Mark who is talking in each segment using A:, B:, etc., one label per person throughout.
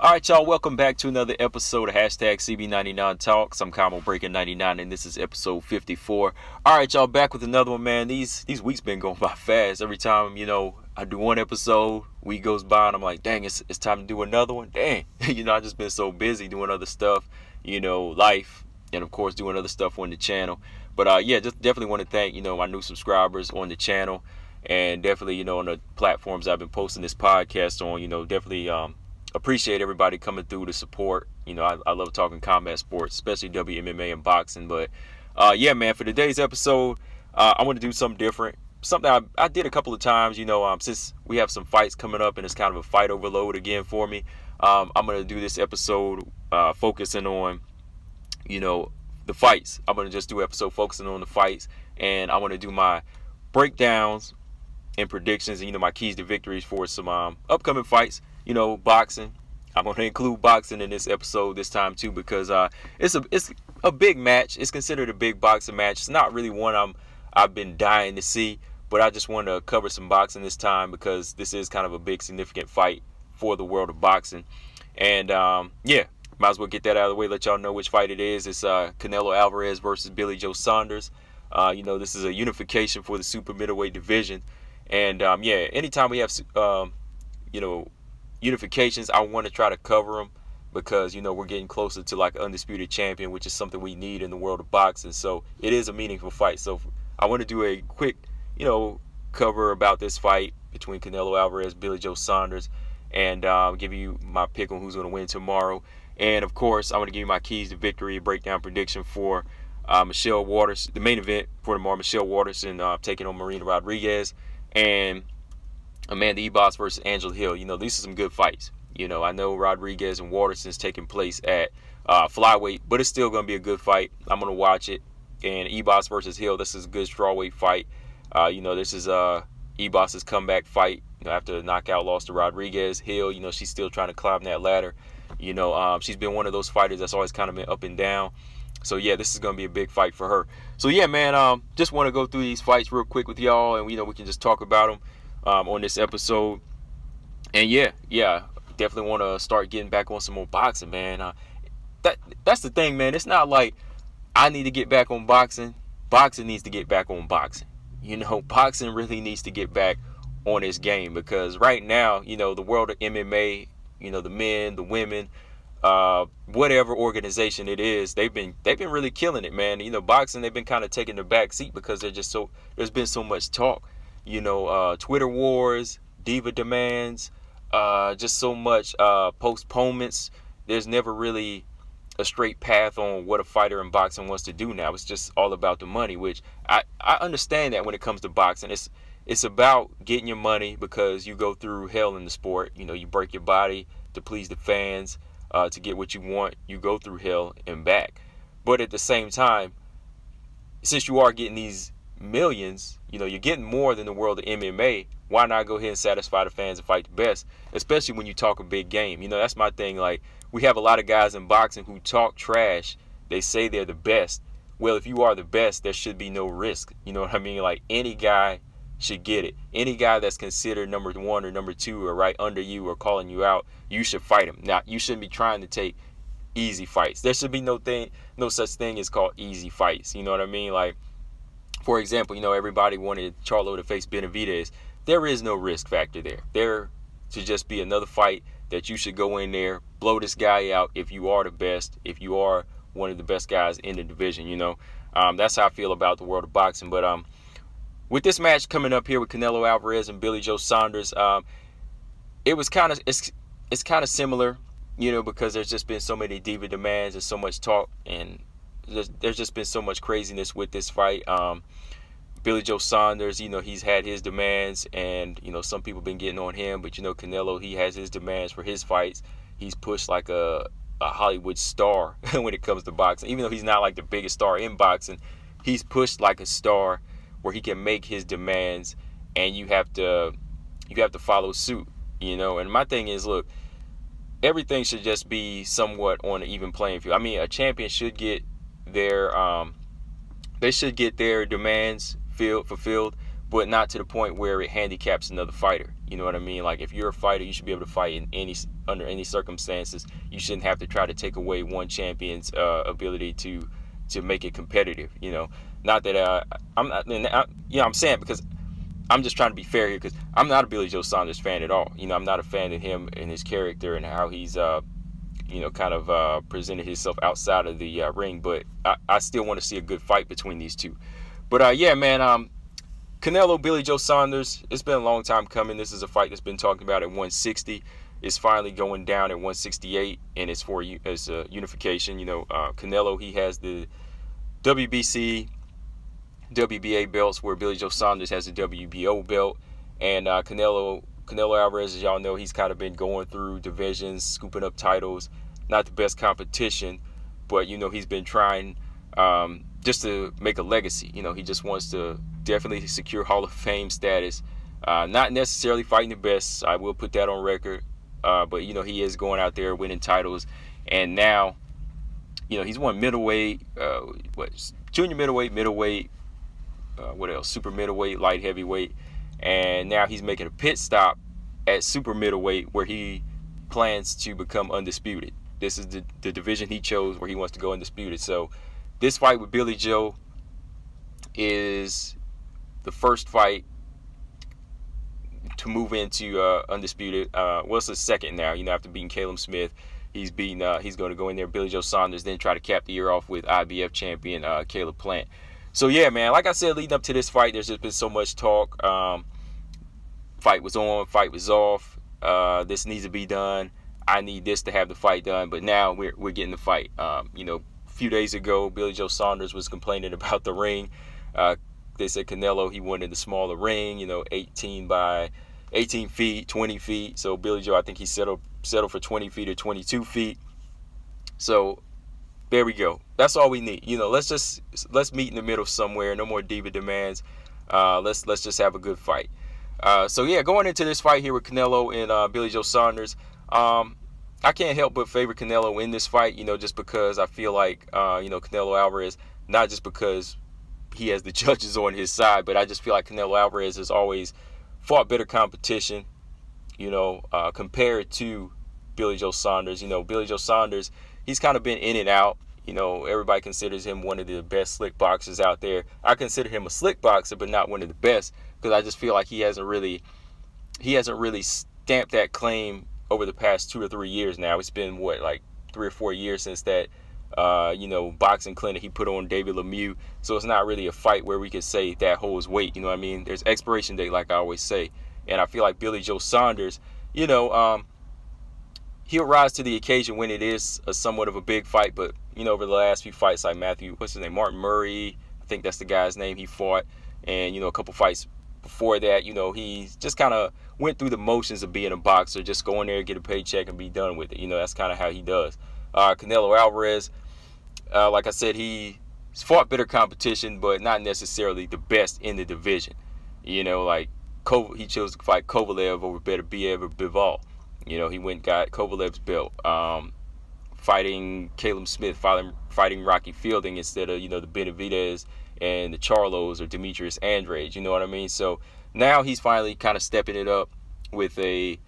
A: All right, y'all, welcome back to another episode of hashtag CB99 Talks. I'm Combo Breaker 99, and this is episode 54. All right, y'all, back with another one, man. These weeks been going by fast. Every time, I do one episode, week goes by, and I'm like, dang, it's time to do another one. Dang, I've just been so busy doing other stuff, life, and of course doing other stuff on the channel. But just definitely want to thank, my new subscribers on the channel, and definitely, on the platforms I've been posting this podcast on, definitely appreciate everybody coming through to support. I love talking combat sports, especially WMMA and boxing. But man, for today's episode, I want to do something different. Something I did a couple of times, since we have some fights coming up and it's kind of a fight overload again for me. I'm going to do this episode focusing on, the fights. I'm going to just do an episode focusing on the fights, and I want to do my breakdowns and predictions and, my keys to victories for some upcoming fights. Boxing. I'm going to include boxing in this episode this time too, because it's a big match. It's considered a big boxing match. It's not really one I've been dying to see, but I just want to cover some boxing this time because this is kind of a big significant fight for the world of boxing. And might as well get that out of the way, let y'all know which fight it is. It's Canelo Alvarez versus Billy Joe Saunders. This is a unification for the super middleweight division. And anytime we have unifications, I want to try to cover them because we're getting closer to like undisputed champion, which is something we need in the world of boxing. So it is a meaningful fight. So I want to do a quick cover about this fight between Canelo Alvarez, Billy Joe Saunders, and give you my pick on who's going to win tomorrow. And of course, I want to give you my keys to victory, breakdown prediction for Michelle Waterson, the main event for tomorrow. Michelle Waterson taking on Marina Rodriguez, and Amanda Ribas versus Angela Hill. These are some good fights. I know Rodriguez and Waterson is taking place at flyweight, but it's still going to be a good fight. I'm going to watch it. And Ribas versus Hill, this is a good strawweight fight. This is Ribas' comeback fight. After the knockout loss to Rodriguez. Hill, she's still trying to climb that ladder. She's been one of those fighters that's always kind of been up and down. So yeah, this is going to be a big fight for her. So yeah, man, just want to go through these fights real quick with y'all, and we can just talk about them on this episode. And definitely want to start getting back on some more boxing, man. That's the thing, man. It's not like I need to get back on boxing. Boxing needs to get back on boxing. Boxing really needs to get back on its game, because right now, the world of MMA, the men, the women, whatever organization it is, they've been really killing it, man. Boxing, they've been kind of taking the back seat because there's been so much talk. Twitter wars, diva demands, just so much postponements. There's never really a straight path on what a fighter in boxing wants to do now. It's just all about the money, which I understand that when it comes to boxing. It's about getting your money because you go through hell in the sport. You break your body to please the fans, to get what you want. You go through hell and back. But at the same time, since you are getting these millions, you're getting more than the world of MMA. Why not go ahead and satisfy the fans and fight the best? Especially when you talk a big game. That's my thing. Like, we have a lot of guys in boxing who talk trash. They say they're the best. Well, if you are the best, there should be no risk. You know what I mean? Like, any guy should get it. Any guy that's considered number one or number two or right under you or calling you out, you should fight him. Now, you shouldn't be trying to take easy fights. There should be no such thing as called easy fights. You know what I mean? Like, for example, everybody wanted Charlo to face Benavidez. There is no risk factor there. There should just be another fight that you should go in there, blow this guy out if you are the best, if you are one of the best guys in the division. That's how I feel about the world of boxing. But with this match coming up here with Canelo Alvarez and Billy Joe Saunders, it's kind of similar, because there's just been so many diva demands and so much talk, and there's just been so much craziness with this fight. Billy Joe Saunders, he's had his demands, and some people been getting on him, but Canelo, he has his demands for his fights. He's pushed like a Hollywood star when it comes to boxing. Even though he's not like the biggest star in boxing, he's pushed like a star where he can make his demands, and you have to follow suit. And my thing is, look, everything should just be somewhat on an even playing field. I mean, a champion should get their demands fulfilled, but not to the point where it handicaps another fighter. You know what I mean? Like, if you're a fighter, you should be able to fight under any circumstances. You shouldn't have to try to take away one champion's ability to make it competitive. You know, not that I'm not. I'm saying, because I'm just trying to be fair here, because I'm not a Billy Joe Saunders fan at all. You know, I'm not a fan of him and his character and how he's kind of presented himself outside of the ring. But I still want to see a good fight between these two. But yeah, man. Canelo, Billy Joe Saunders, it's been a long time coming. This is a fight that's been talked about at 160. It's finally going down at 168, and it's for unification. You know, Canelo, he has the WBC, WBA belts, where Billy Joe Saunders has the WBO belt. And Canelo Alvarez, as y'all know, he's kind of been going through divisions, scooping up titles. Not the best competition, but, you know, he's been trying just to make a legacy. You know, he just wants to definitely secure Hall of Fame status. Not necessarily fighting the best, I will put that on record. But, you know, he is going out there winning titles. And now, you know, he's won middleweight, junior middleweight, what else? Super middleweight, light heavyweight. And now he's making a pit stop at super middleweight, where he plans to become undisputed. This is the division he chose where he wants to go undisputed. So this fight with Billy Joe is the first fight to move into undisputed. Well, it's the second now. You know, after beating Caleb Smith, he's going to go in there, Billy Joe Saunders, then try to cap the year off with IBF champion Caleb Plant. So yeah, man, like I said, leading up to this fight, there's just been so much talk. Fight was on, fight was off. This needs to be done. I need this to have the fight done. But now we're getting the fight. You know, a few days ago, Billy Joe Saunders was complaining about the ring. They said Canelo, he wanted the smaller ring, you know, 18 feet, 20 feet. So Billy Joe, I think he settled for 20 feet or 22 feet. So there we go. That's all we need. You know, let's meet in the middle somewhere. No more diva demands. Let's just have a good fight. So yeah, going into this fight here with Canelo and Billy Joe Saunders, I can't help but favor Canelo in this fight. You know, just because I feel like Canelo Alvarez, not just because he has the judges on his side, but I just feel like Canelo Alvarez has always fought better competition, you know, compared to Billy Joe Saunders. You know, Billy Joe Saunders, he's kind of been in and out. You know, everybody considers him one of the best slick boxers out there. I consider him a slick boxer, but not one of the best, because I just feel like he hasn't really stamped that claim over the past 2 or 3 years now. It's been, like 3 or 4 years since that boxing clinic he put on David Lemieux. So it's not really a fight where we could say that holds weight. You know what I mean? There's expiration date, like I always say. And I feel like Billy Joe Saunders, you know, he'll rise to the occasion when it is somewhat of a big fight. But, you know, over the last few fights, like Martin Murray, I think that's the guy's name he fought. And, you know, a couple fights before that, you know, he just kind of went through the motions of being a boxer, just go in there, get a paycheck, and be done with it. You know, that's kind of how he does. Canelo Alvarez, like I said, he's fought better competition, but not necessarily the best in the division. You know, like he chose to fight Kovalev over Beterbiev or Bivol. You know, he went and got Kovalev's belt. Fighting Caleb Smith, fighting Rocky Fielding instead of, you know, the Benavidez and the Charlos or Demetrius Andrade. You know what I mean? So now he's finally kind of stepping it up with a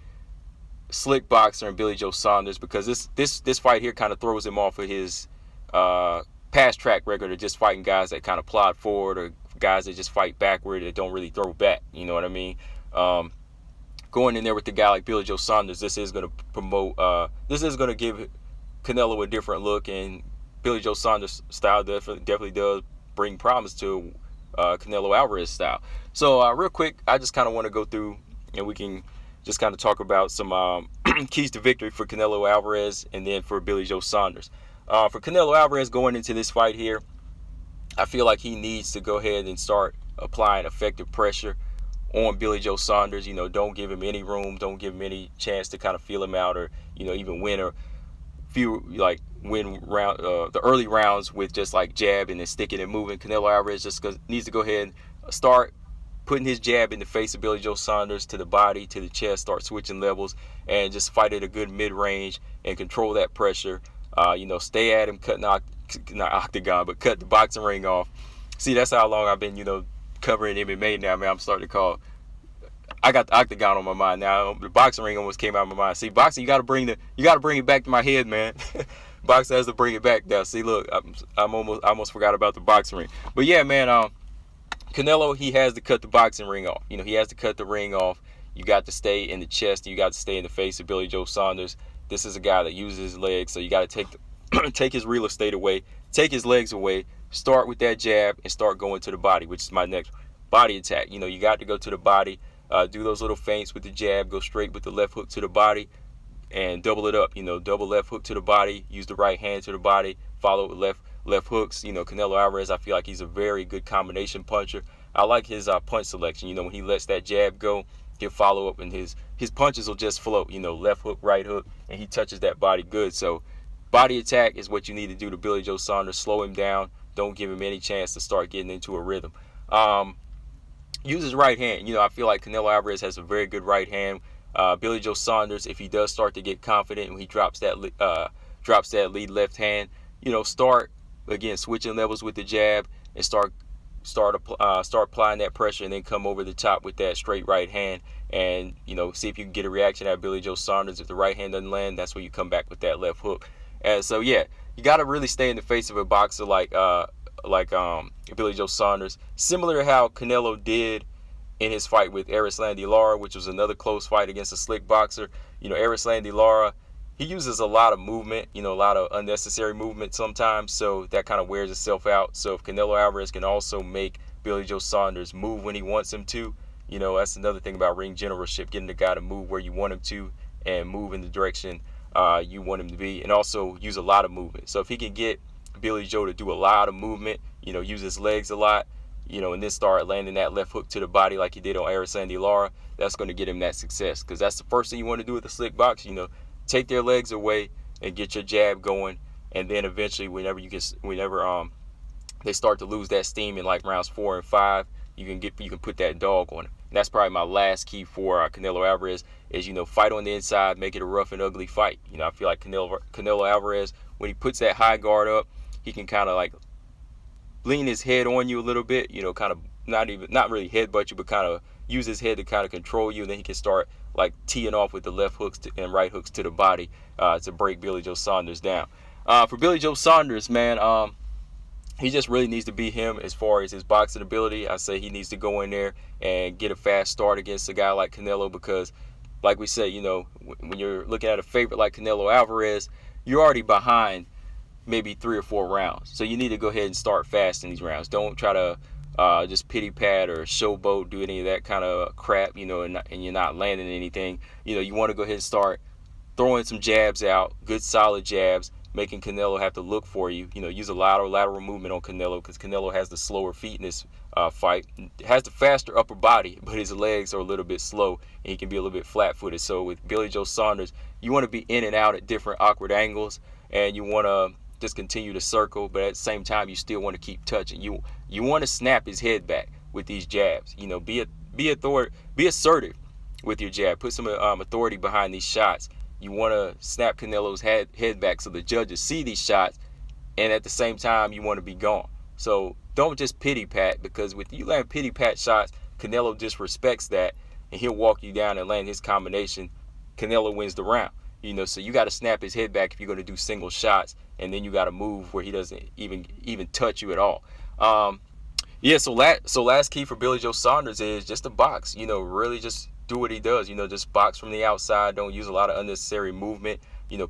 A: slick boxer and Billy Joe Saunders, because this fight here kind of throws him off of his past track record of just fighting guys that kind of plod forward, or guys that just fight backward that don't really throw back. You know what I mean? Going in there with a guy like Billy Joe Saunders, this is going to give Canelo a different look, and Billy Joe Saunders style definitely does bring promise to Canelo Alvarez style. So real quick, I just kind of want to go through, and we can just kind of talk about some keys to victory for Canelo Alvarez and then for Billy Joe Saunders. For Canelo Alvarez going into this fight here, I feel like he needs to go ahead and start applying effective pressure on Billy Joe Saunders. You know, don't give him any room, don't give him any chance to kind of feel him out, or, you know, even win the early rounds with just like jab and then sticking and moving. Canelo Alvarez just needs to go ahead and start putting his jab in the face of Billy Joe Saunders, to the body, to the chest, start switching levels, and just fight at a good mid-range and control that pressure. You know, stay at him, not octagon, but cut the boxing ring off. See, that's how long I've been, you know, covering MMA now, man. I'm starting to call. I got the octagon on my mind now. The boxing ring almost came out of my mind. See, boxing, you got to bring it back to my head, man. Boxing has to bring it back now. See, look, I almost forgot about the boxing ring. But yeah, man, Canelo, he has to cut the boxing ring off. He has to cut the ring off. You got to stay in the chest. You got to stay in the face of Billy Joe Saunders. This is a guy that uses his legs, so you got to take his real estate away, take his legs away, start with that jab, and start going to the body, which is my next body attack. You got to go to the body, do those little feints with the jab, go straight with the left hook to the body, and double it up. Double left hook to the body, use the right hand to the body, follow with left hooks. Canelo Alvarez, I feel like he's a very good combination puncher. I like his punch selection. When he lets that jab go, he'll follow up, and his punches will just float. Left hook, right hook, and he touches that body good. So body attack is what you need to do to Billy Joe Saunders. Slow him down. Don't give him any chance to start getting into a rhythm. Use his right hand. I feel like Canelo Alvarez has a very good right hand. Billy Joe Saunders, if he does start to get confident and he drops that lead left hand, start again switching levels with the jab and start applying that pressure, and then come over the top with that straight right hand, and see if you can get a reaction at Billy Joe Saunders. If the right hand doesn't land, that's where you come back with that left hook. And so yeah, you got to really stay in the face of a boxer like Billy Joe Saunders, similar to how Canelo did in his fight with Erislandy Lara, which was another close fight against a slick boxer. Erislandy Lara, he uses a lot of movement, a lot of unnecessary movement sometimes, so that kind of wears itself out. So if Canelo Alvarez can also make Billy Joe Saunders move when he wants him to, that's another thing about ring generalship, getting the guy to move where you want him to and move in the direction you want him to be, and also use a lot of movement. So if he can get Billy Joe to do a lot of movement, use his legs a lot, and then start landing that left hook to the body like he did on Erislandy Lara, that's going to get him that success, because that's the first thing you want to do with a slick box. Take their legs away and get your jab going, and then eventually whenever they start to lose that steam in like rounds 4 and 5, you can put that dog on him. And that's probably my last key for Canelo Alvarez is fight on the inside, make it a rough and ugly fight. I feel like Canelo Alvarez, when he puts that high guard up, he can kind of like lean his head on you a little bit, kind of not really headbutt you, but kind of use his head to kind of control you, and then he can start like teeing off with the left hooks and right hooks to the body to break Billy Joe Saunders down. For Billy Joe Saunders, man, he just really needs to be him as far as his boxing ability. I say he needs to go in there and get a fast start against a guy like Canelo, because like we said, when you're looking at a favorite like Canelo Alvarez, you're already behind maybe 3 or 4 rounds. So you need to go ahead and start fast in these rounds. Don't try to just pity pat or showboat, do any of that kind of crap, and you're not landing anything. You want to go ahead and start throwing some jabs out, good solid jabs, making Canelo have to look for you. Use a lot of lateral movement on Canelo, because Canelo has the slower feet in this fight. Has the faster upper body, but his legs are a little bit slow, and he can be a little bit flat-footed. So with Billy Joe Saunders, you want to be in and out at different awkward angles, and you want to just continue to circle, but at the same time, you still want to keep touching. You want to snap his head back with these jabs. Be assertive with your jab. Put some authority behind these shots. You want to snap Canelo's head back so the judges see these shots, and at the same time, you want to be gone. So don't just pity pat, because with you land pity pat shots, Canelo disrespects that, and he'll walk you down and land his combination. Canelo wins the round. So you got to snap his head back if you're going to do single shots, and then you got to move where he doesn't even touch you at all. So last key for Billy Joe Saunders is just to box. Really just do what he does. Just box from the outside. Don't use a lot of unnecessary movement.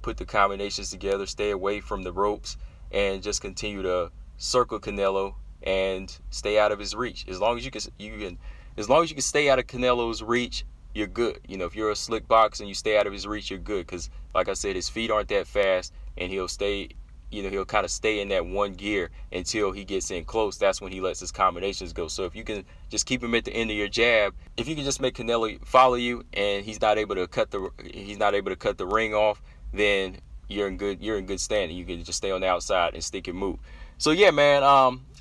A: Put the combinations together. Stay away from the ropes, and just continue to circle Canelo and stay out of his reach. As long as you can stay out of Canelo's reach, you're good. If you're a slick boxer and you stay out of his reach, you're good, because like I said, his feet aren't that fast, and he'll kind of stay in that one gear until he gets in close. That's when he lets his combinations go. So if you can just keep him at the end of your jab, if you can just make Canelo follow you, and he's not able to cut the ring off, then you're in good standing. You can just stay on the outside and stick and move. So yeah, man,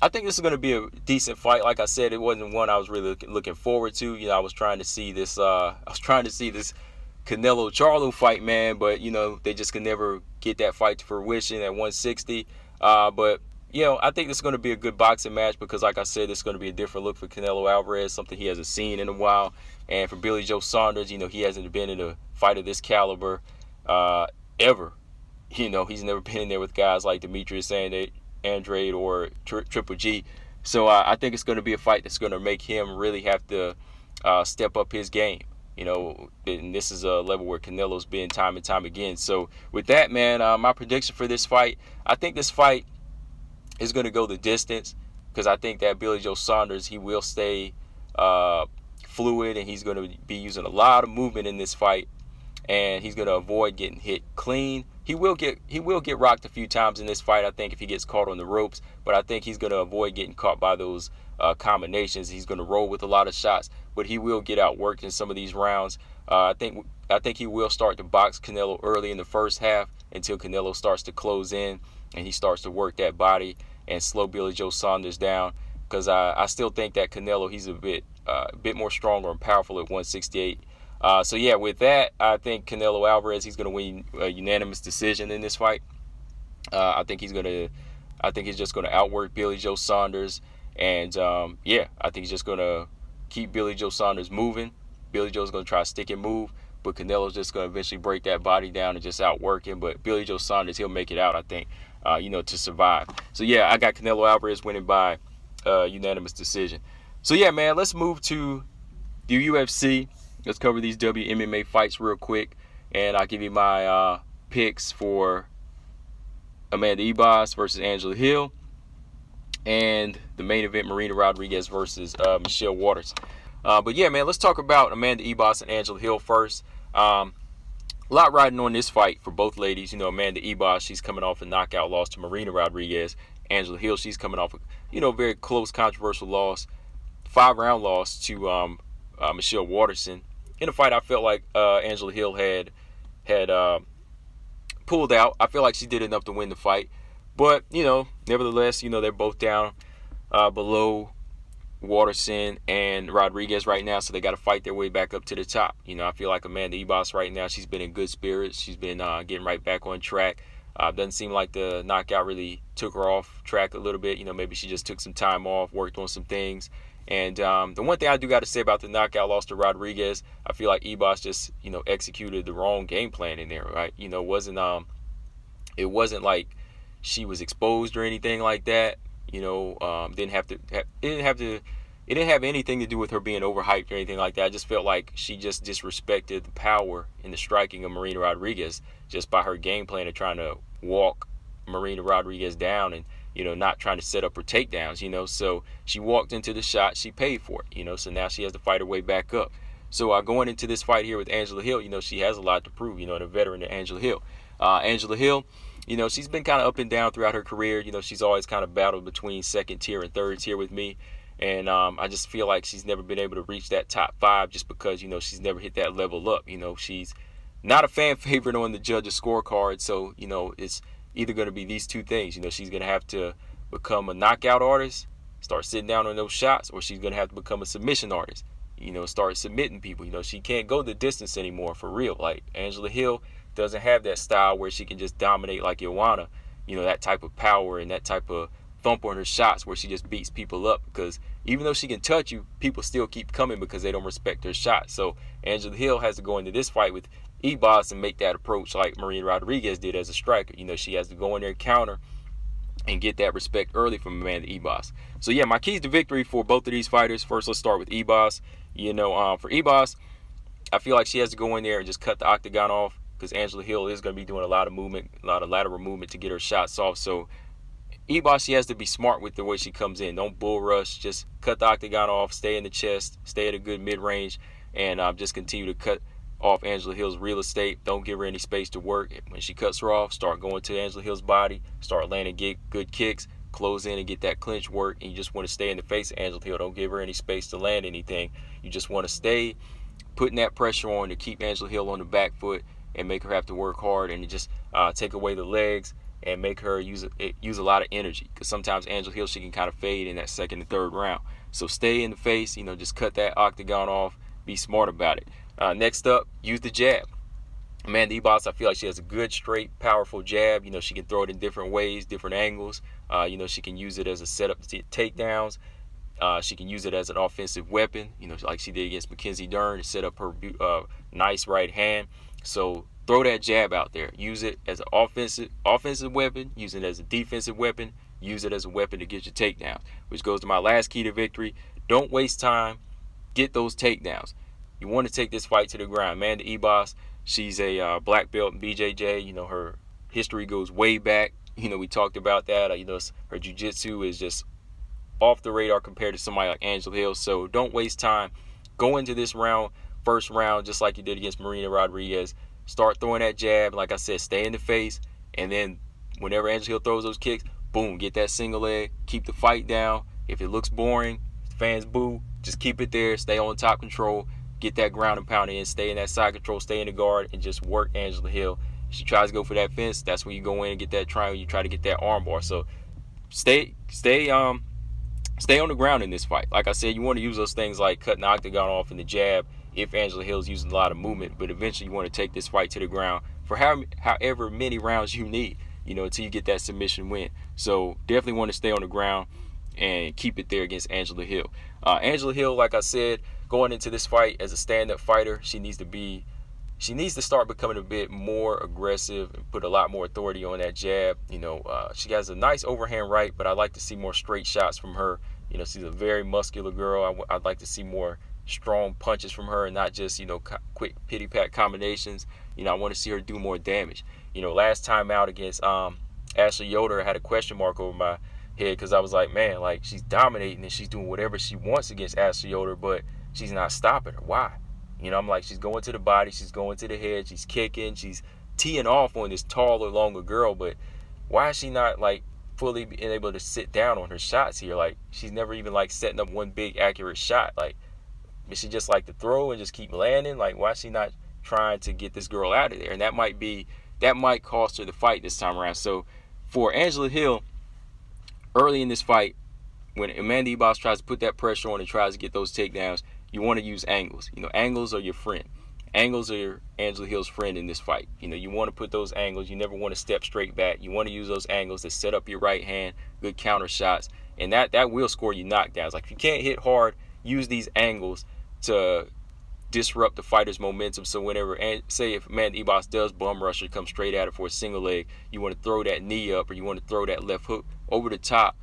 A: I think this is going to be a decent fight. Like I said, it wasn't one I was really looking forward to. I was trying to see this Canelo Charlo fight, man, but they just could never get that fight to fruition at 160. But I think it's going to be a good boxing match because, like I said, it's going to be a different look for Canelo Alvarez, something he hasn't seen in a while. And for Billy Joe Saunders, he hasn't been in a fight of this caliber ever. He's never been in there with guys like Demetrius Andrade or Triple G. So I think it's going to be a fight that's going to make him really have to step up his game. And this is a level where Canelo's been time and time again. So with that, man, my prediction for this fight, I think this fight is going to go the distance because I think that Billy Joe Saunders, he will stay fluid, and he's going to be using a lot of movement in this fight, and he's going to avoid getting hit clean. He will get rocked a few times in this fight, I think, if he gets caught on the ropes, but I think he's going to avoid getting caught by those combinations. He's going to roll with a lot of shots, but he will get outworked in some of these rounds. I think he will start to box Canelo early in the first half until Canelo starts to close in and he starts to work that body and slow Billy Joe Saunders down, because I still think that Canelo, he's a bit more stronger and powerful at 168. So yeah, with that, I think Canelo Alvarez, he's going to win a unanimous decision in this fight. I think he's just going to outwork Billy Joe Saunders, and I think he's just going to keep Billy Joe Saunders moving. Billy Joe's going to try to stick and move, but Canelo's just going to eventually break that body down and just outwork him. But Billy Joe Saunders, he'll make it out, I think, to survive. So yeah, I got Canelo Alvarez winning by unanimous decision. So yeah, man, let's move to the UFC. Let's cover these WMMA fights real quick, and I'll give you my picks for Amanda Ribas versus Angela Hill, and the main event, Marina Rodriguez versus Michelle Waterson. But yeah, man, let's talk about Amanda Ribas and Angela Hill first. A lot riding on this fight for both ladies. Amanda Ribas, she's coming off a knockout loss to Marina Rodriguez. Angela Hill, she's coming off a very close, controversial loss, 5-round loss to Michelle Waterson. In a fight, I felt like Angela Hill had pulled out. I feel like she did enough to win the fight. But, nevertheless, they're both down below Waterson and Rodriguez right now, so they got to fight their way back up to the top. I feel like Amanda Ribas right now, she's been in good spirits. She's been getting right back on track. Doesn't seem like the knockout really took her off track a little bit. Maybe she just took some time off, worked on some things. And the one thing I do got to say about the knockout loss to Rodriguez, I feel like Ribas just, executed the wrong game plan in there, right? It wasn't like she was exposed or anything like that. It didn't have anything to do with her being overhyped or anything like that. I just felt like she just disrespected the power and the striking of Marina Rodriguez just by her game plan of trying to walk Marina Rodriguez down and, not trying to set up her takedowns, so she walked into the shot, she paid for it, so now she has to fight her way back up. So going into this fight here with Angela Hill, she has a lot to prove, the veteran of Angela Hill. Angela Hill, she's been kind of up and down throughout her career. She's always kind of battled between second tier and third tier with me. And I just feel like she's never been able to reach that top 5 just because, she's never hit that level up. She's not a fan favorite on the judges' scorecard. So, it's either going to be these two things. She's going to have to become a knockout artist, start sitting down on those shots, or she's going to have to become a submission artist, start submitting people. She can't go the distance anymore for real. Like Angela Hill doesn't have that style where she can just dominate like Joanna, that type of power and that type of thump on her shots where she just beats people up, because even though she can touch you, people still keep coming because they don't respect her shot. So Angela Hill has to go into this fight with Ribas and make that approach like Marina Rodriguez did as a striker. She has to go in there and counter and get that respect early from Amanda Ribas. So yeah, my keys to victory for both of these fighters. First, let's start with Ribas. For Ribas, I feel like she has to go in there and just cut the octagon off, because Angela Hill is going to be doing a lot of movement, a lot of lateral movement to get her shots off. So Ribas, she has to be smart with the way she comes in. Don't bull rush. Just cut the octagon off, stay in the chest, stay at a good mid-range, and just continue to cut off Angela Hill's real estate. Don't give her any space to work. When she cuts her off, start going to Angela Hill's body, start landing good kicks, close in and get that clinch work, and you just want to stay in the face of Angela Hill. Don't give her any space to land anything. You just want to stay putting that pressure on to keep Angela Hill on the back foot and make her have to work hard, and just take away the legs and make her use a lot of energy, because sometimes Angela Hill, she can kind of fade in that second and third round. So stay in the face, just cut that octagon off, be smart about it. Next up, use the jab. Amanda Ebas, I feel like she has a good, straight, powerful jab. She can throw it in different ways, different angles. She can use it as a setup to takedowns. She can use it as an offensive weapon, like she did against Mackenzie Dern, to set up her nice right hand. So throw that jab out there. Use it as an offensive weapon. Use it as a defensive weapon. Use it as a weapon to get your takedowns, which goes to my last key to victory. Don't waste time. Get those takedowns. You want to take this fight to the ground. Amanda Ebas, she's a black belt in BJJ. Her history goes way back. We talked about that. Her jiu-jitsu is just off the radar compared to somebody like Angela Hill. So don't waste time. Go into this first round, just like you did against Marina Rodriguez. Start throwing that jab. Like I said, stay in the face. And then whenever Angela Hill throws those kicks, boom, get that single leg. Keep the fight down. If it looks boring, fans boo, just keep it there. Stay on top control. Get that ground and pound in. Stay in that side control. Stay in the guard and just work Angela Hill. If she tries to go for that fence, that's when you go in and get that triangle. You try to get that arm bar. So stay on the ground in this fight. Like I said, you want to use those things like cutting the octagon off in the jab if Angela Hill's using a lot of movement. But eventually you want to take this fight to the ground for however many rounds you need, until you get that submission win. So definitely want to stay on the ground and keep it there against Angela Hill. Angela Hill, like I said, going into this fight as a stand-up fighter, she needs to start becoming a bit more aggressive and put a lot more authority on that jab. She has a nice overhand right, but I'd like to see more straight shots from her. She's a very muscular girl. I'd like to see more strong punches from her and not just, quick pity-pat combinations. I want to see her do more damage. Last time out against Ashley Yoder, I had a question mark over my head because I was like, man, like she's dominating and she's doing whatever she wants against Ashley Yoder, but she's not stopping her. Why? I'm like, she's going to the body, she's going to the head, she's kicking, she's teeing off on this taller, longer girl, but why is she not like fully being able to sit down on her shots here? Like, she's never even like setting up one big accurate shot. Like, is she just like to throw and just keep landing? Like, why is she not trying to get this girl out of there? And that might cost her the fight this time around. So for Angela Hill, early in this fight, when Amanda Ebas tries to put that pressure on and tries to get those takedowns, you want to use angles. Angles are your friend. Angles are Angela Hill's friend in this fight. You want to put those angles. You never want to step straight back. You want to use those angles to set up your right hand, good counter shots, and that will score you knockdowns. Like, if you can't hit hard, use these angles to disrupt the fighter's momentum. So whenever, say if Amanda Ebas does bum rush her, come straight at her for a single leg, you want to throw that knee up, or you want to throw that left hook over the top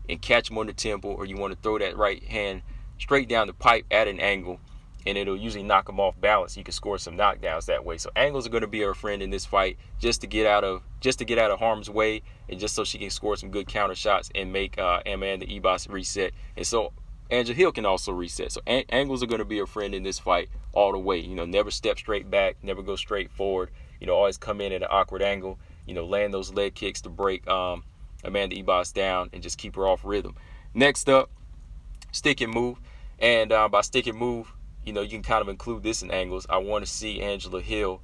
A: and catch him on the temple, or you want to throw that right hand straight down the pipe at an angle, and it'll usually knock them off balance. You can score some knockdowns that way. So angles are going to be her friend in this fight, just to get out of harm's way, and just so she can score some good counter shots and make Amanda Ebas reset. And so Angela Hill can also reset. So angles are going to be her friend in this fight all the way. Never step straight back, never go straight forward. Always come in at an awkward angle. Land those leg kicks to break Amanda Ebas down and just keep her off rhythm. Next up, stick and move. And by stick and move, you can kind of include this in angles. I want to see Angela Hill,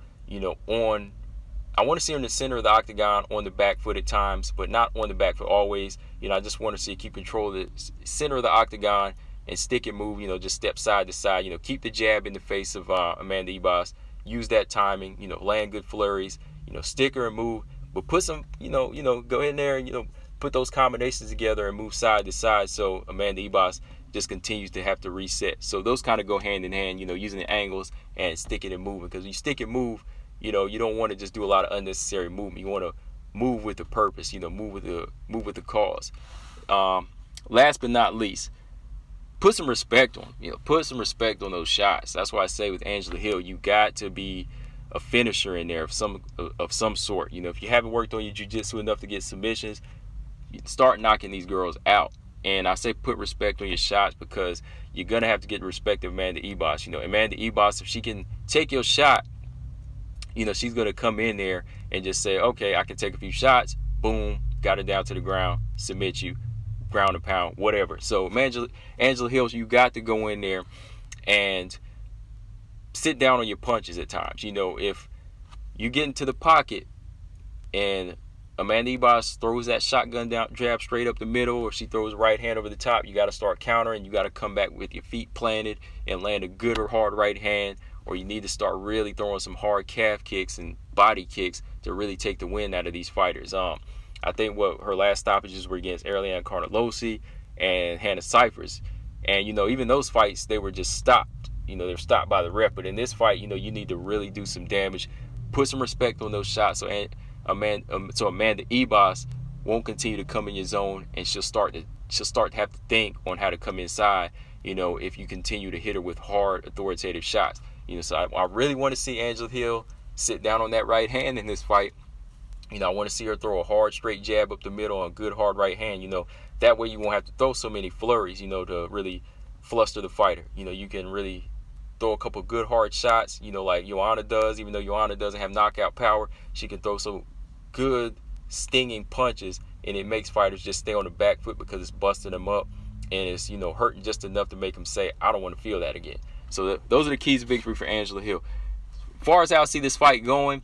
A: I want to see her in the center of the octagon on the back foot at times, but not on the back foot always. I just want to see her keep control of the center of the octagon and stick and move, just step side to side. Keep the jab in the face of Amanda Ebas. Use that timing, land good flurries, stick her and move, but put some, go in there and, put those combinations together and move side to side so Amanda Ebas just continues to have to reset. So those kind of go hand in hand, using the angles and sticking and moving. Because you stick and move, you don't want to just do a lot of unnecessary movement. You want to move with a purpose, move with the cause. Last but not least, put some respect on, put some respect on those shots. That's why I say with Angela Hill, you got to be a finisher in there of some sort. If you haven't worked on your jiu-jitsu enough to get submissions, start knocking these girls out. And I say put respect on your shots because you're going to have to get the respect of Amanda Ebas. Amanda Ebas, if she can take your shot, she's going to come in there and just say, okay, I can take a few shots. Boom, got her down to the ground, submit you, ground and pound, whatever. So Angela Hill, you got to go in there and sit down on your punches at times. If you get into the pocket and Amanda Ebas throws that shotgun down jab straight up the middle, or she throws right hand over the top, you got to start countering. You got to come back with your feet planted and land a good or hard right hand or you need to start really throwing some hard calf kicks and body kicks to really take the win out of these fighters. I think what her last stoppages were against Aurelian Carnelossi and Hannah Cyphers. And, even those fights, they were just stopped. They're stopped by the ref. But in this fight, you need to really do some damage, put some respect on those shots. So Amanda Ribas won't continue to come in your zone, and she'll start to have to think on how to come inside, if you continue to hit her with hard, authoritative shots. So I really want to see Angela Hill sit down on that right hand in this fight. I want to see her throw a hard, straight jab up the middle, a good, hard right hand. That way you won't have to throw so many flurries, to really fluster the fighter. You can really throw a couple good, hard shots, like Joanna does. Even though Joanna doesn't have knockout power, she can throw some good, stinging punches, and it makes fighters just stay on the back foot because it's busting them up, and it's, hurting just enough to make them say, I don't want to feel that again. So those are the keys to victory for Angela Hill. As far as how I see this fight going,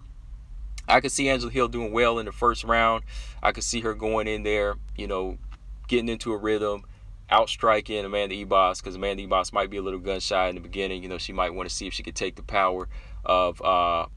A: I could see Angela Hill doing well in the first round. I could see her going in there, getting into a rhythm, outstriking Amanda Ribas, because Amanda Ribas might be a little gun shy in the beginning. She might want to see if she could take the power of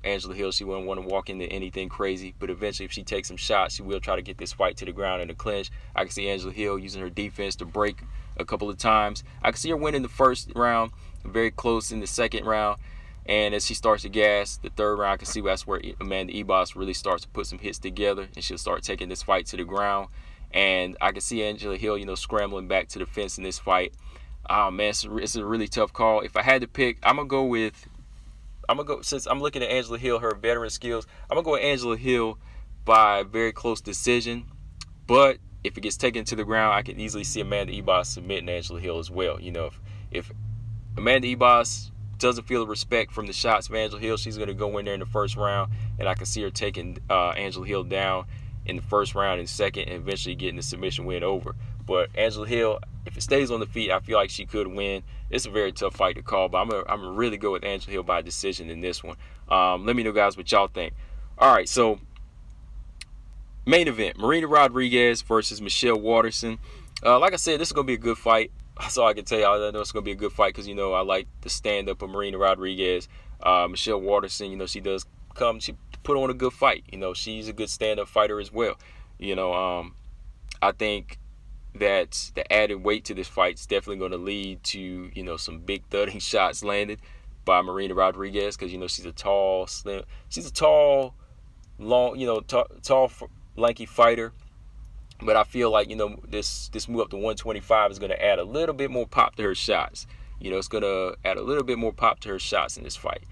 A: Angela Hill. She wouldn't want to walk into anything crazy, but eventually if she takes some shots, she will try to get this fight to the ground in a clinch. I can see Angela Hill using her defense to break a couple of times. I can see her winning the first round, very close in the second round. And as she starts to gas, the third round, I can see that's where Amanda Ribas really starts to put some hits together, and she'll start taking this fight to the ground. And I can see Angela Hill, scrambling back to the fence in this fight. Oh, man, it's a really tough call. If I had to pick, since I'm looking at Angela Hill, her veteran skills, I'm going to go with Angela Hill by a very close decision. But if it gets taken to the ground, I can easily see Amanda Ribas submitting Angela Hill as well. If Amanda Ribas doesn't feel the respect from the shots of Angela Hill, she's going to go in there in the first round, and I can see her taking Angela Hill down in the first round and second, and eventually getting the submission win over. But Angela Hill, if it stays on the feet, I feel like she could win. It's a very tough fight to call, but I'm gonna really go with Angela Hill by decision in this one. Let me know, guys, what y'all think. All right, so main event: Marina Rodriguez versus Michelle Waterson. Like I said, this is gonna be a good fight. That's all I can tell you. I know it's going to be a good fight because, I like the stand-up of Marina Rodriguez. Michelle Waterson, she does come. She put on a good fight. She's a good stand-up fighter as well. I think that the added weight to this fight is definitely going to lead to, some big thudding shots landed by Marina Rodriguez because, she's a tall, slim. She's a tall, long, tall, lanky fighter. But I feel like, this move up to 125 is going to add a little bit more pop to her shots. It's going to add a little bit more pop to her shots in this fight.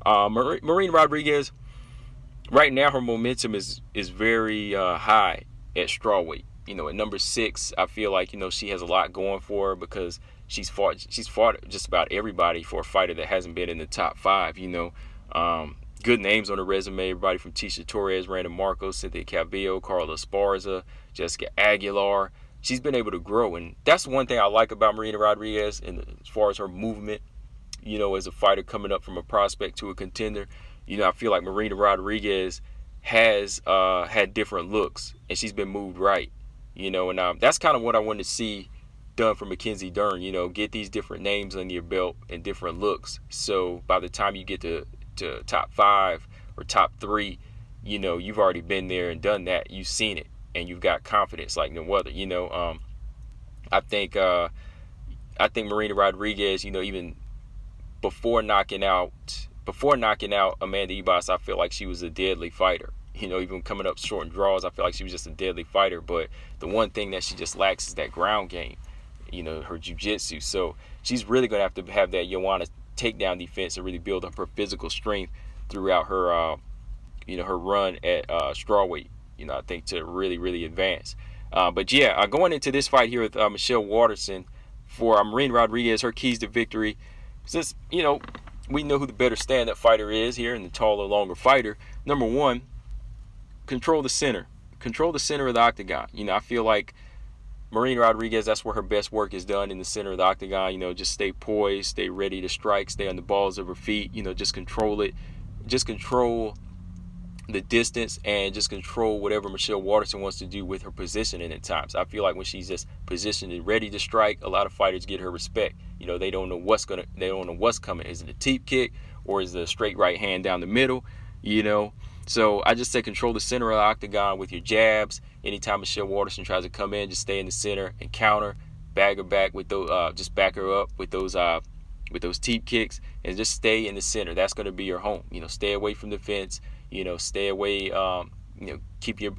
A: Marina Rodriguez, right now her momentum is very high at strawweight. At number 6, I feel like, she has a lot going for her because she's fought just about everybody for a fighter that hasn't been in the top 5, Good names on the resume, everybody from Tisha Torres, Randa Marcos, Cynthia Calvillo, Carla Esparza, Jessica Aguilar. She's been able to grow, and that's one thing I like about Marina Rodriguez, and as far as her movement, as a fighter coming up from a prospect to a contender, I feel like Marina Rodriguez has had different looks, and she's been moved right, and that's kind of what I want to see done for Mackenzie Dern, get these different names under your belt and different looks, so by the time you get to top 5 or top 3, you've already been there and done that. You've seen it, and you've got confidence like no other. I think Marina Rodriguez, even before knocking out Amanda Ribas, I feel like she was a deadly fighter. Even coming up short in draws, I feel like she was just a deadly fighter. But the one thing that she just lacks is that ground game, her jiu-jitsu. So she's really going to have that Joanna takedown defense and really build up her physical strength throughout her her run at strawweight, I think, to really, really advance. But yeah, going into this fight here with Michelle Waterson for Marina Rodriguez, her keys to victory, since we know who the better stand-up fighter is here and the taller, longer fighter. Number 1, control the center of the octagon. I feel like Marina Rodriguez, that's where her best work is done, in the center of the octagon. Just stay poised, stay ready to strike, stay on the balls of her feet, just control it. Just control the distance and just control whatever Michelle Waterson wants to do with her positioning at times. I feel like when she's just positioned and ready to strike, a lot of fighters get her respect. They don't know what's coming. Is it a teep kick, or is the straight right hand down the middle, you know. So I just say control the center of the octagon with your jabs. Anytime Michelle Waterson tries to come in, just stay in the center and counter, bag her back with those, just back her up with those teep kicks, and just stay in the center. That's going to be your home. You know, stay away from the fence. You know, stay away. Keep your,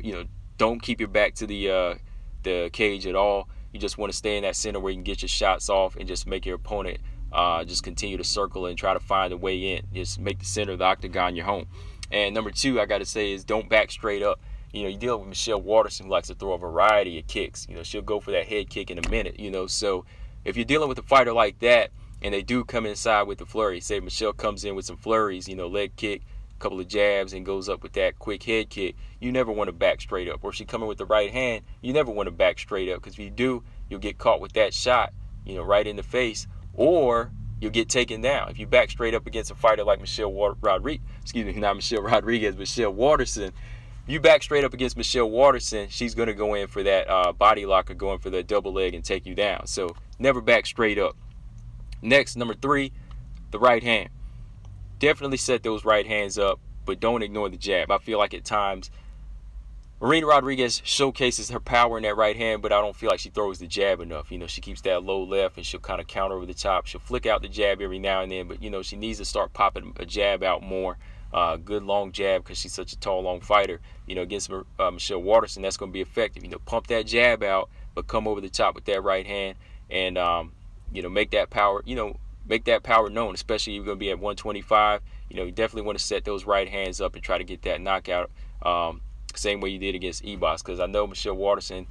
A: don't keep your back to the cage at all. You just want to stay in that center where you can get your shots off and just make your opponent just continue to circle and try to find a way in. Just make the center of the octagon your home. And number 2, I got to say, is don't back straight up. You deal with Michelle Waterson, who likes to throw a variety of kicks. She'll go for that head kick in a minute. So if you're dealing with a fighter like that, and they do come inside with the flurry, say Michelle comes in with some flurries, leg kick, a couple of jabs, and goes up with that quick head kick, you never want to back straight up. Or if she come in with the right hand, you never want to back straight up, because if you do, you'll get caught with that shot, right in the face, or you'll get taken down. If you back straight up against a fighter like Michelle Waterson, you back straight up against Michelle Waterson, she's going to go in for that body locker, going for the double leg and take you down. So never back straight up. Next, number 3, the right hand. Definitely set those right hands up, but don't ignore the jab. I feel like at times Marina Rodriguez showcases her power in that right hand, but I don't feel like she throws the jab enough. She keeps that low left, and she'll kind of counter over the top. She'll flick out the jab every now and then, but she needs to start popping a jab out more. Good long jab, because she's such a tall, long fighter. Against Michelle Waterson, that's going to be effective. Pump that jab out, but come over the top with that right hand, and make that power. Make that power known, especially if you're going to be at 125. You definitely want to set those right hands up and try to get that knockout. Same way you did against Ribas, because I know Michelle Waterson,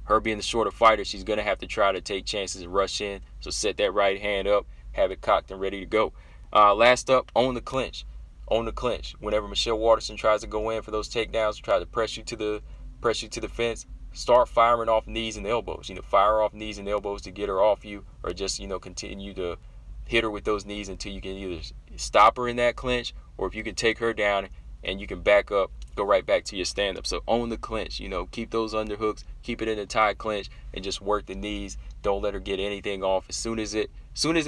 A: her being the shorter fighter, she's going to have to try to take chances and rush in. So set that right hand up, have it cocked and ready to go. Last up, own the clinch. Own the clinch. Whenever Michelle Waterson tries to go in for those takedowns, try to press you to the fence, start firing off knees and elbows. Fire off knees and elbows to get her off you, or just continue to hit her with those knees until you can either stop her in that clinch, or if you can take her down and you can back up, go right back to your stand-up. So own the clinch. Keep those underhooks, keep it in a tight clinch, and just work the knees. Don't let her get anything off. As soon as it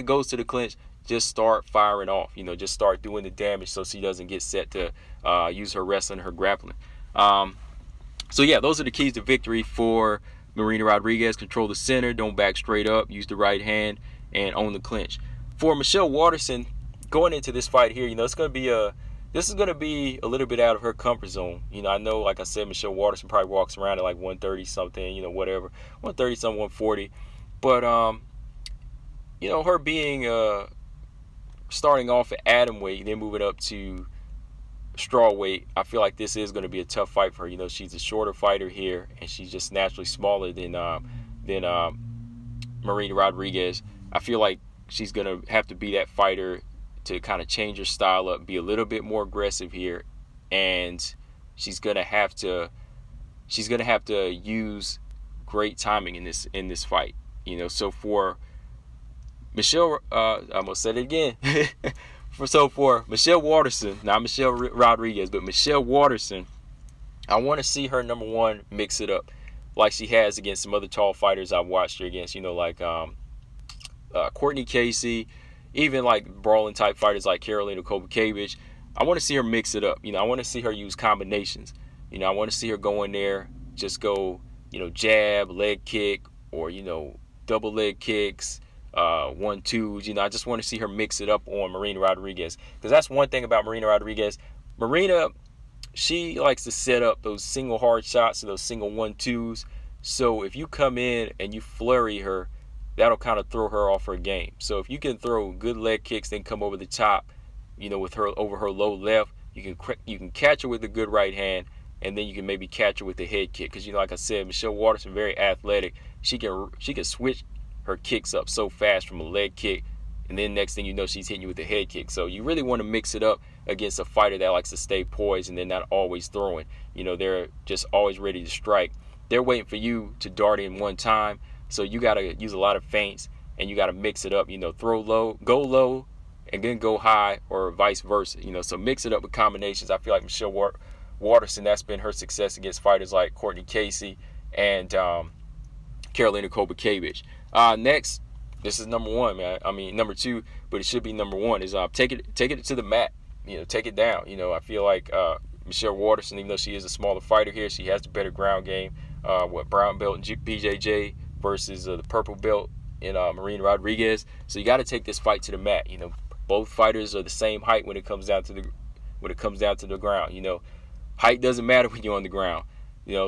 A: goes to the clinch, just start firing off. Just start doing the damage so she doesn't get set to use her wrestling, her grappling. So yeah, those are the keys to victory for Marina Rodriguez. Control the center, don't back straight up, use the right hand, and own the clinch. For Michelle Waterson, going into this fight here, this is going to be a little bit out of her comfort zone. I know, like I said, Michelle Waterson probably walks around at like 130 something, whatever, 130 something, 140. But her being starting off at atom weight, then moving up to straw weight, I feel like this is going to be a tough fight for her. She's a shorter fighter here, and she's just naturally smaller than Marina Rodriguez. I feel like she's going to have to be that fighter to kind of change her style up, be a little bit more aggressive here, and she's going to have to use great timing in this fight. So for Michelle, I'm gonna say it again. for Michelle Waterson, not Michelle Rodriguez, but Michelle Waterson, I want to see her, number 1, mix it up like she has against some other tall fighters I've watched her against. Like Courtney Casey, even like brawling type fighters like Karolina Kowalkiewicz. I want to see her mix it up. I want to see her use combinations. I want to see her go in there, just go, jab, leg kick, or double leg kicks, 1-2s. I just want to see her mix it up on Marina Rodriguez, because that's one thing about Marina Rodriguez. Marina, she likes to set up those single hard shots and those single 1-2s. So if you come in and you flurry her, that'll kind of throw her off her game. So if you can throw good leg kicks, then come over the top, with her over her low left, you can catch her with a good right hand, and then you can maybe catch her with the head kick. Because like I said, Michelle Waterson, very athletic. She can switch her kicks up so fast from a leg kick, and then next thing you know, she's hitting you with a head kick. So you really want to mix it up against a fighter that likes to stay poised and they're not always throwing. They're just always ready to strike. They're waiting for you to dart in one time. So you got to use a lot of feints, and you got to mix it up. Throw low, go low, and then go high, or vice versa. So mix it up with combinations. I feel like Michelle Waterson, that's been her success against fighters like Courtney Casey and Karolina Kowalkiewicz. Next, This is number one, man. I mean, number two, but it should be number one. Is take it to the mat. Take it down. I feel like Michelle Waterson, even though she is a smaller fighter here, she has the better ground game. Brown belt and BJJ versus the purple belt in Marina Rodriguez. So you got to take this fight to the mat. Both fighters are the same height when it comes down to the ground. Height doesn't matter when you're on the ground.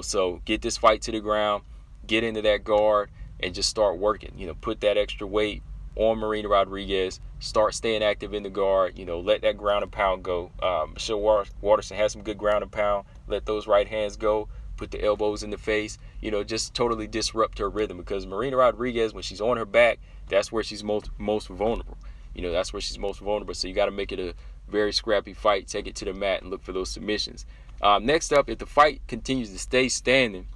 A: So get this fight to the ground, get into that guard, and just start working. Put that extra weight on Marina Rodriguez. Start staying active in the guard. Let that ground and pound go. Michelle Waterson has some good ground and pound. Let those right hands go. Put the elbows in the face. Just totally disrupt her rhythm, because Marina Rodriguez, when she's on her back, that's where she's most vulnerable. That's where she's most vulnerable. So you got to make it a very scrappy fight. Take it to the mat and look for those submissions. Next up, if the fight continues to stay standing,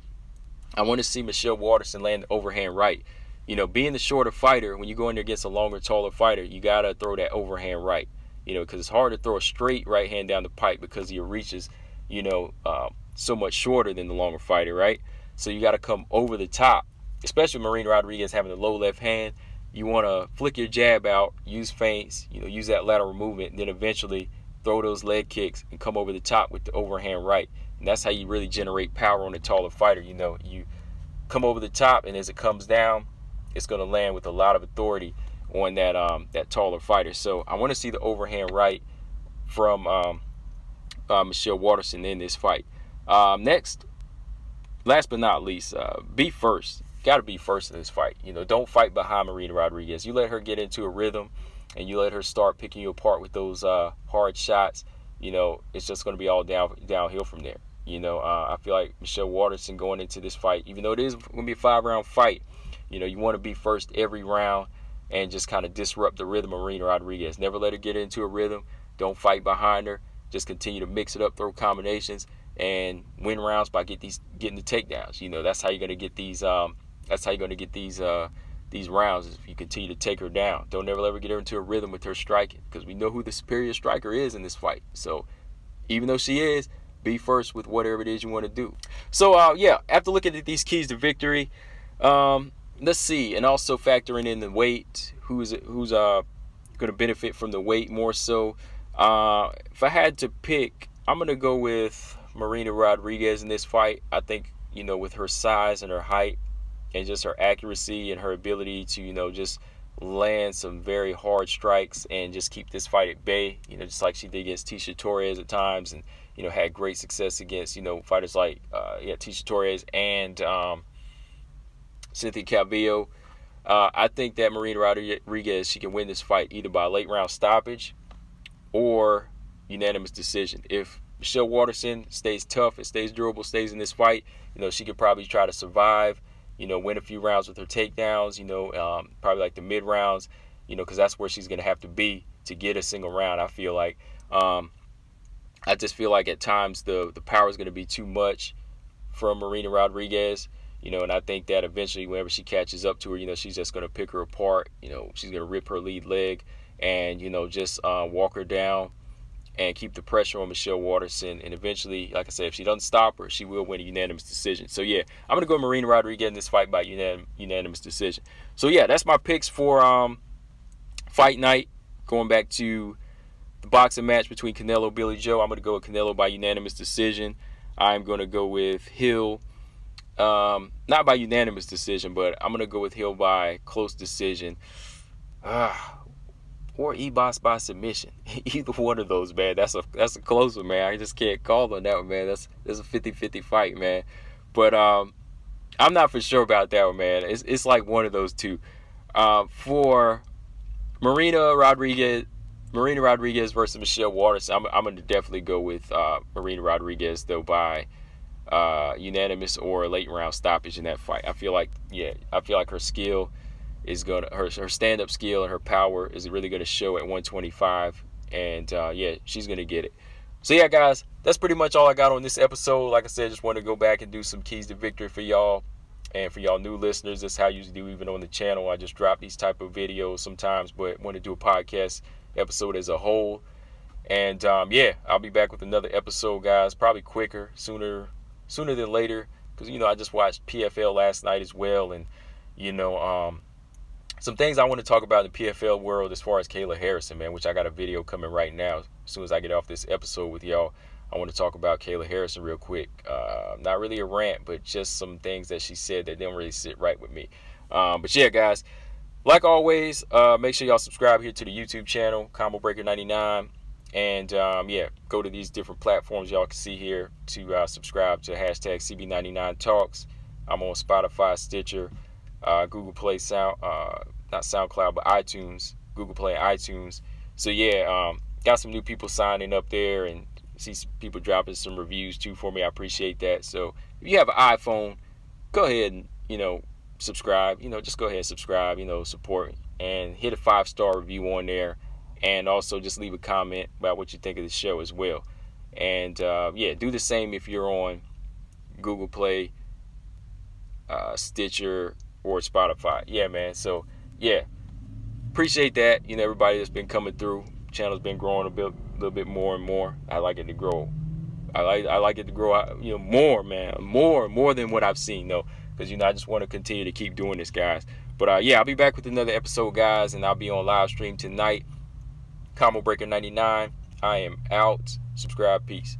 A: I want to see Michelle Waterson land the overhand right. Being the shorter fighter, when you go in there against a longer, taller fighter, you got to throw that overhand right. Because it's hard to throw a straight right hand down the pipe because your reach is, so much shorter than the longer fighter, right? So you got to come over the top, especially Marina Rodriguez having a low left hand. You want to flick your jab out, use feints, use that lateral movement, and then eventually throw those leg kicks and come over the top with the overhand right. And that's how you really generate power on a taller fighter. You come over the top, and as it comes down, it's going to land with a lot of authority on that taller fighter. So I want to see the overhand right from Michelle Waterson in this fight. Next, last but not least, be first. Got to be first in this fight. Don't fight behind Marina Rodriguez. You let her get into a rhythm, and you let her start picking you apart with those hard shots. It's just going to be all downhill from there. I feel like Michelle Waterson going into this fight, even though it is going to be a 5-round fight, you want to be first every round and just kind of disrupt the rhythm of Marina Rodriguez. Never let her get into a rhythm. Don't fight behind her. Just continue to mix it up, throw combinations, and win rounds by getting the takedowns. That's how you're going to get these. That's how you're going to get these rounds, is if you continue to take her down. Don't ever let her get her into a rhythm with her striking, because we know who the superior striker is in this fight. So even though she is, be first with whatever it is you want to do. So after looking at these keys to victory, let's see, and also factoring in the weight, who's going to benefit from the weight more so. If I had to pick, I'm going to go with Marina Rodriguez in this fight. I think, with her size and her height and just her accuracy and her ability to, just land some very hard strikes and just keep this fight at bay, just like she did against Tecia Torres at times, and, had great success against, fighters like, Tecia Torres and Cynthia Calvillo. I think that Marina Rodriguez, she can win this fight either by a late round stoppage or unanimous decision. If Michelle Waterson stays tough and stays durable, stays in this fight, she could probably try to survive, win a few rounds with her takedowns, probably like the mid rounds, because that's where she's going to have to be to get a single round. I feel like, I just feel like at times the power is going to be too much from Marina Rodriguez, and I think that eventually whenever she catches up to her, she's just going to pick her apart. She's going to rip her lead leg and, just walk her down and keep the pressure on Michelle Waterson. And eventually, like I said, if she doesn't stop her, she will win a unanimous decision. So, I'm going to go Marina Rodriguez in this fight by unanimous decision. So, that's my picks for fight night. Going back to the boxing match between Canelo and Billy Joe, I'm going to go with Canelo by unanimous decision. I'm going to go with Hill, not by unanimous decision, but I'm going to go with Hill by close decision. Or Ribas by submission. Either one of those, man. That's a close one, man. I just can't call on that one, man. That's a 50-50 fight, man. But I'm not for sure about that one, man. It's like one of those two. For Marina Rodriguez versus Michelle Waterson, I'm going to definitely go with Marina Rodriguez, though, by unanimous or late round stoppage in that fight. I feel like her skill is her stand-up skill and her power is really going to show at 125, and she's going to get it. So guys, that's pretty much all I got on this episode. Like I said, just want to go back and do some keys to victory for y'all, and for y'all new listeners, that's how I usually do even on the channel. I just drop these type of videos sometimes, but want to do a podcast episode as a whole. And I'll be back with another episode, guys, probably quicker, sooner than later, because I just watched PFL last night as well, and some things I want to talk about in the PFL world as far as Kayla Harrison, man, which I got a video coming right now. As soon as I get off this episode with y'all, I want to talk about Kayla Harrison real quick. Not really a rant, but just some things that she said that didn't really sit right with me. But yeah, guys, like always, make sure y'all subscribe here to the YouTube channel, Combo Breaker 99. And yeah, go to these different platforms y'all can see here to subscribe to hashtag CB99 Talks. I'm on Spotify, Stitcher, Google Play, not SoundCloud, but iTunes, Google Play, iTunes. So yeah, got some new people signing up there, and see some people dropping some reviews too for me. I appreciate that. So if you have an iPhone, go ahead and subscribe. Just go ahead and subscribe. Support, and hit a 5-star review on there, and also just leave a comment about what you think of the show as well. And yeah, do the same if you're on Google Play, Stitcher, or Spotify. Yeah, man. So yeah, appreciate that. Everybody that's been coming through. Channel's been growing a little bit more and more. I like it to grow. I like it to grow. More, man, more than what I've seen, though, because I just want to continue to keep doing this, guys. But yeah, I'll be back with another episode, guys, and I'll be on live stream tonight. Combo Breaker 99. I am out. Subscribe. Peace.